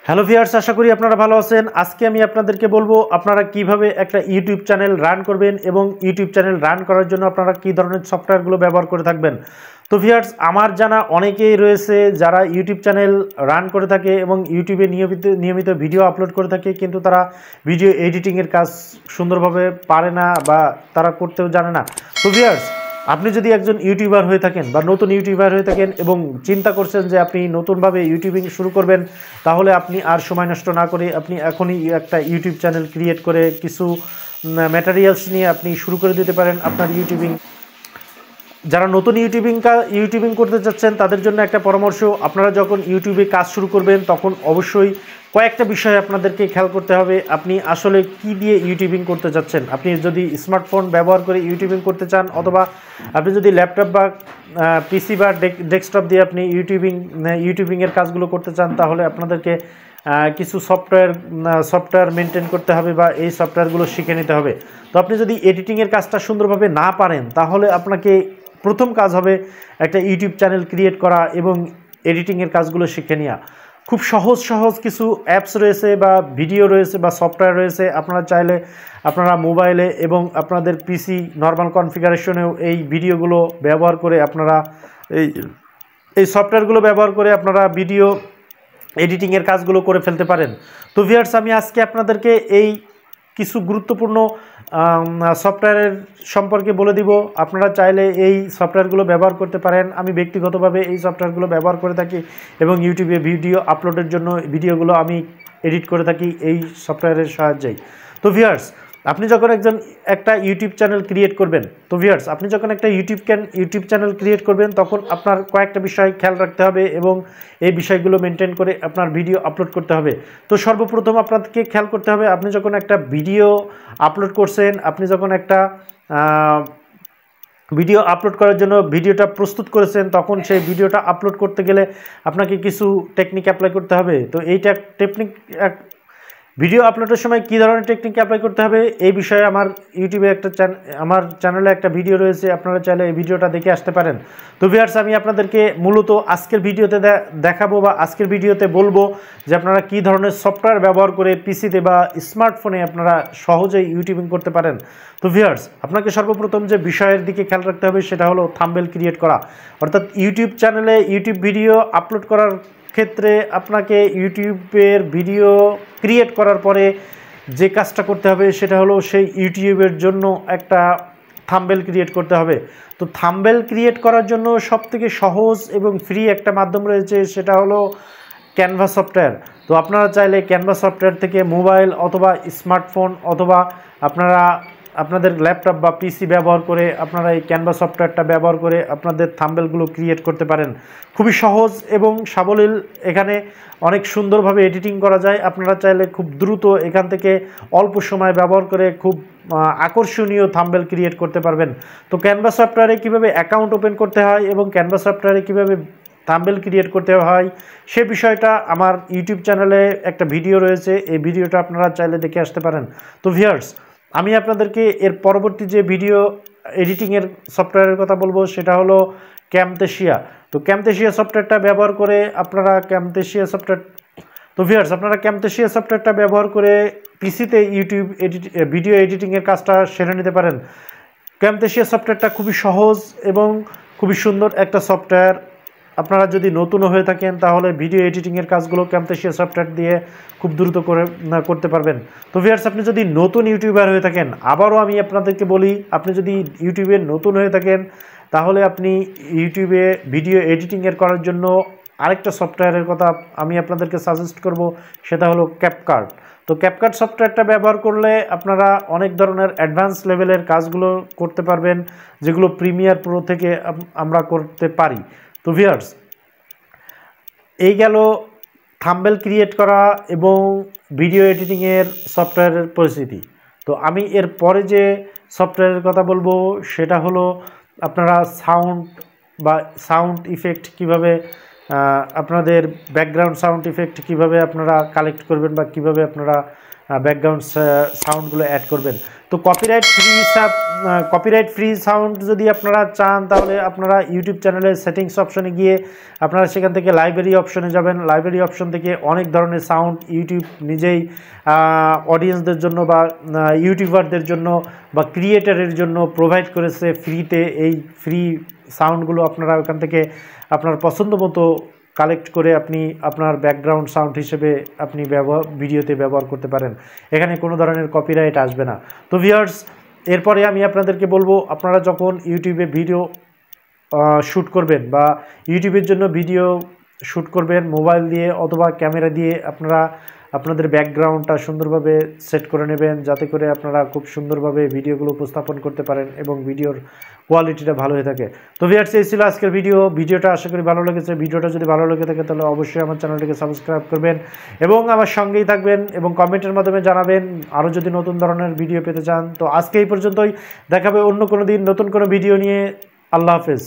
Hello viewers, আশা করি আপনারা ভালো আছেন। আজকে আমি আপনাদেরকে বলবো আপনারা কিভাবে একটা ইউটিউব চ্যানেল রান করবেন এবং ইউটিউব চ্যানেল রান করার জন্য আপনারা কি ধরনের সফটওয়্যারগুলো ব্যবহার করে থাকবেন। তো ভিউয়ার্স, আমার জানা অনেকেই রয়েছে যারা ইউটিউব চ্যানেল রান করে থাকে এবং ইউটিউবে নিয়মিত ভিডিও আপলোড করে থাকে, কিন্তু তারা ভিডিও এডিটিংয়ের কাজ সুন্দরভাবে পারে না বা তারা করতেও জানে না। তো ভিউয়ার্স, আপনি যদি একজন ইউটিউবার হয়ে থাকেন বা নতুন ইউটিউবার হয়ে থাকেন এবং চিন্তা করছেন যে আপনি নতুনভাবে ইউটিউবিং শুরু করবেন, তাহলে আপনি আর সময় নষ্ট না করে আপনি এখনই একটা ইউটিউব চ্যানেল ক্রিয়েট করে কিছু ম্যাটেরিয়ালস নিয়ে আপনি শুরু করে দিতে পারেন আপনার ইউটিউবিং। যারা নতুন ইউটিউবিং করতে চাচ্ছেন তাদের জন্য একটা পরামর্শ, আপনারা যখন ইউটিউবে কাজ শুরু করবেন তখন অবশ্যই কয়েকটা বিষয় আপনাদেরকে খেয়াল করতে হবে। আপনি আসলে কি দিয়ে ইউটিউবিং করতে চাচ্ছেন। আপনি যদি স্মার্টফোন ব্যবহার করে ইউটিউবিং করতে চান, অথবা আপনি যদি ল্যাপটপ বা পিসি বা ডেস্কটপ দিয়ে আপনি ইউটিউবিংয়ের কাজগুলো করতে চান, তাহলে আপনাদেরকে কিছু সফটওয়্যার মেনটেন করতে হবে বা এই সফটওয়্যারগুলো শিখে নিতে হবে। তো আপনি যদি এডিটিংয়ের কাজটা সুন্দরভাবে না পারেন, তাহলে আপনাকে প্রথম কাজ হবে একটা ইউটিউব চ্যানেল ক্রিয়েট করা এবং এডিটিংয়ের কাজগুলো শিখে নেওয়া। খুব সহজ কিছু অ্যাপস রয়েছে বা ভিডিও রয়েছে বা সফটওয়্যার রয়েছে, আপনারা চাইলে আপনারা মোবাইলে এবং আপনাদের পিসি নর্মাল কনফিগারেশনেও এই ভিডিওগুলো ব্যবহার করে আপনারা এই সফটওয়্যারগুলো ব্যবহার করে আপনারা ভিডিও এডিটিংয়ের কাজগুলো করে ফেলতে পারেন। তো ভিউয়ার্স, আমি আজকে আপনাদেরকে এই কিছু গুরুত্বপূর্ণ সফটওয়্যারের সম্পর্কে বলে দিব। আপনারা চাইলে এই সফটওয়্যারগুলো ব্যবহার করতে পারেন। আমি ব্যক্তিগতভাবে এই সফটওয়্যারগুলো ব্যবহার করে থাকি এবং ইউটিউবে ভিডিও আপলোডের জন্য ভিডিওগুলো আমি এডিট করে থাকি এই সফটওয়্যারের সাহায্যেই। তো ভিউয়ার্স, আপনি যখন একটা ইউটিউব চ্যানেল ক্রিয়েট করবেন, তো ভিউয়ার্স আপনি যখন একটা ইউটিউব চ্যানেল ক্রিয়েট করবেন, তখন আপনার কয়েকটা বিষয় খেয়াল রাখতে হবে এবং এই বিষয়গুলো মেনটেন করে আপনার ভিডিও আপলোড করতে হবে। তো সর্বপ্রথম আপনাদেরকে খেয়াল করতে হবে, আপনি যখন একটা ভিডিও আপলোড করছেন, আপনি যখন একটা ভিডিও আপলোড করার জন্য ভিডিওটা প্রস্তুত করেছেন, তখন সেই ভিডিওটা আপলোড করতে গেলে আপনাকে কিছু টেকনিক অ্যাপ্লাই করতে হবে। তো এইটা ভিডিও আপলোডের সময় কী ধরনের টেকনিক অ্যাপ্লাই করতে হবে এই বিষয়ে আমার ইউটিউবে আমার চ্যানেলে একটা ভিডিও রয়েছে, আপনারা চাইলে এই ভিডিওটা দেখে আসতে পারেন। তো ভিউয়ার্স, আমি আপনাদেরকে মূলত আজকের ভিডিওতে দেখাবো বা আজকের ভিডিওতে বলবো যে আপনারা কী ধরনের সফটওয়্যার ব্যবহার করে পিসিতে বা স্মার্টফোনে আপনারা সহজেই ইউটিউবিং করতে পারেন। তো ভিউয়ার্স, আপনাকে সর্বপ্রথম যে বিষয়ের দিকে খেয়াল রাখতে হবে সেটা হলো থাম্বনেল ক্রিয়েট করা। অর্থাৎ ইউটিউব চ্যানেলে ইউটিউব ভিডিও আপলোড করার ক্ষেত্রে আপনাকে ইউটিউবের ভিডিও ক্রিয়েট করার পরে যে কাজটা করতে হবে সেটা হলো সেই ইউটিউবের জন্য একটা থাম্বনেল ক্রিয়েট করতে হবে। তো থাম্বনেল ক্রিয়েট করার জন্য সবথেকে সহজ এবং ফ্রি একটা মাধ্যম রয়েছে, সেটা হলো ক্যানভা সফটওয়্যার। তো আপনারা চাইলে ক্যানভা সফটওয়্যার থেকে মোবাইল অথবা স্মার্টফোন অথবা আপনাদের ল্যাপটপ বা পিসি ব্যবহার করে আপনারা এই ক্যানভা সফটওয়্যারটা ব্যবহার করে আপনাদের থাম্বনেলগুলো ক্রিয়েট করতে পারেন। খুবই সহজ এবং সাবলীল, এখানে অনেক সুন্দরভাবে এডিটিং করা যায়। আপনারা চাইলে খুব দ্রুত এখান থেকে অল্প সময় ব্যবহার করে খুব আকর্ষণীয় থাম্বনেল ক্রিয়েট করতে পারবেন। তো ক্যানভা সফটওয়্যারে কীভাবে অ্যাকাউন্ট ওপেন করতে হয় এবং ক্যানভা সফটওয়্যারে কীভাবে থাম্বনেল ক্রিয়েট করতে হয় সে বিষয়টা আমার ইউটিউব চ্যানেলে একটা ভিডিও রয়েছে, এই ভিডিওটা আপনারা চাইলে দেখে আসতে পারেন। তো ভিউয়ার্স, আমি আপনাদেরকে এর পরবর্তী যে ভিডিও এডিটিংয়ের সফটওয়্যারের কথা বলবো সেটা হলো ক্যামতেশিয়া। তো ক্যামতেশিয়া সফটওয়্যারটা ব্যবহার করে আপনারা আপনারা ক্যামতেশিয়া সফটওয়্যারটা ব্যবহার করে পিসিতে ভিডিও এডিটিংয়ের কাজটা সেরে নিতে পারেন। ক্যামতেশিয়া সফটওয়্যারটা খুবই সহজ এবং খুবই সুন্দর একটা সফটওয়্যার। আপনারা যদি নতুনও হয়ে থাকেন তাহলে ভিডিও এডিটিংয়ের কাজগুলো ক্যামতেশিয়া সফটওয়্যার দিয়ে খুব দ্রুত করতে পারবেন। তো ভিউয়ার্স, আপনি যদি নতুন ইউটিউবার হয়ে থাকেন, আবারও আমি আপনাদেরকে বলি, আপনি যদি ইউটিউবে নতুন হয়ে থাকেন তাহলে আপনি ইউটিউবে ভিডিও এডিটিংয়ের করার জন্য আরেকটা সফটওয়্যারের কথা আমি আপনাদেরকে সাজেস্ট করব, সেটা হলো ক্যাপকাট। তো ক্যাপকাট সফটওয়্যারটা ব্যবহার করলে আপনারা অনেক ধরনের অ্যাডভান্স লেভেলের কাজগুলো করতে পারবেন, যেগুলো প্রিমিয়ার প্রো থেকে আমরা করতে পারি। তো ভিউয়ার্স, এই গেল থাম্বনেল ক্রিয়েট করা এবং ভিডিও এডিটিংয়ের সফটওয়্যারের পরিস্থিতি। তো আমি এর পরে যে সফটওয়্যারের কথা বলবো সেটা হলো আপনারা সাউন্ড ইফেক্ট কীভাবে, আপনাদের ব্যাকগ্রাউন্ড সাউন্ড ইফেক্ট কীভাবে আপনারা কালেক্ট করবেন বা কীভাবে আপনারা ব্যাকগ্রাউন্ড সাউন্ডগুলো অ্যাড করবেন। তো তো কপিরাইট ফ্রি সাউন্ড যদি আপনারা চান তাহলে আপনারা ইউটিউব চ্যানেলের সেটিংস অপশনে গিয়ে আপনারা সেখান থেকে লাইব্রেরি অপশনে যাবেন। লাইব্রেরি অপশন থেকে অনেক ধরনের সাউন্ড ইউটিউব নিজেই অডিয়েন্সদের জন্য বা ইউটিউবারদের জন্য বা ক্রিয়েটারের জন্য প্রোভাইড করেছে ফ্রিতে। এই ফ্রি সাউন্ডগুলো আপনারা ওখান থেকে আপনার পছন্দ মতো কালেক্ট করে আপনি আপনার ব্যাকগ্রাউন্ড সাউন্ড হিসেবে আপনি ভিডিওতে ব্যবহার করতে পারেন। এখানে কোনো ধরনের কপিরাইট আসবে না। তো ভিউয়ার্স, এরপরে আমি আপনাদেরকে বলবো, আপনারা যখন ইউটিউবে ভিডিও শ্যুট করবেন বা ইউটিউবের জন্য ভিডিও শ্যুট করবেন মোবাইল দিয়ে অথবা ক্যামেরা দিয়ে, আপনারা আপনাদের ব্যাকগ্রাউন্ডটা সুন্দরভাবে সেট করে নেবেন যাতে করে আপনারা খুব সুন্দরভাবে ভিডিওগুলো উপস্থাপন করতে পারেন এবং ভিডিওর কোয়ালিটিটা ভালো হয়ে থাকে। তো ভিউয়ার্স, এই ছিল আজকের ভিডিওটা আশা করি ভালো লেগেছে। ভিডিওটা যদি ভালো লেগে থাকে তাহলে অবশ্যই আমার চ্যানেলটিকে সাবস্ক্রাইব করবেন এবং আমার সঙ্গেই থাকবেন এবং কমেন্টের মাধ্যমে জানাবেন আরও যদি নতুন ধরনের ভিডিও পেতে চান। তো আজকে এই পর্যন্তই, দেখাবে অন্য কোনো দিন নতুন কোনো ভিডিও নিয়ে। আল্লাহ হাফেজ।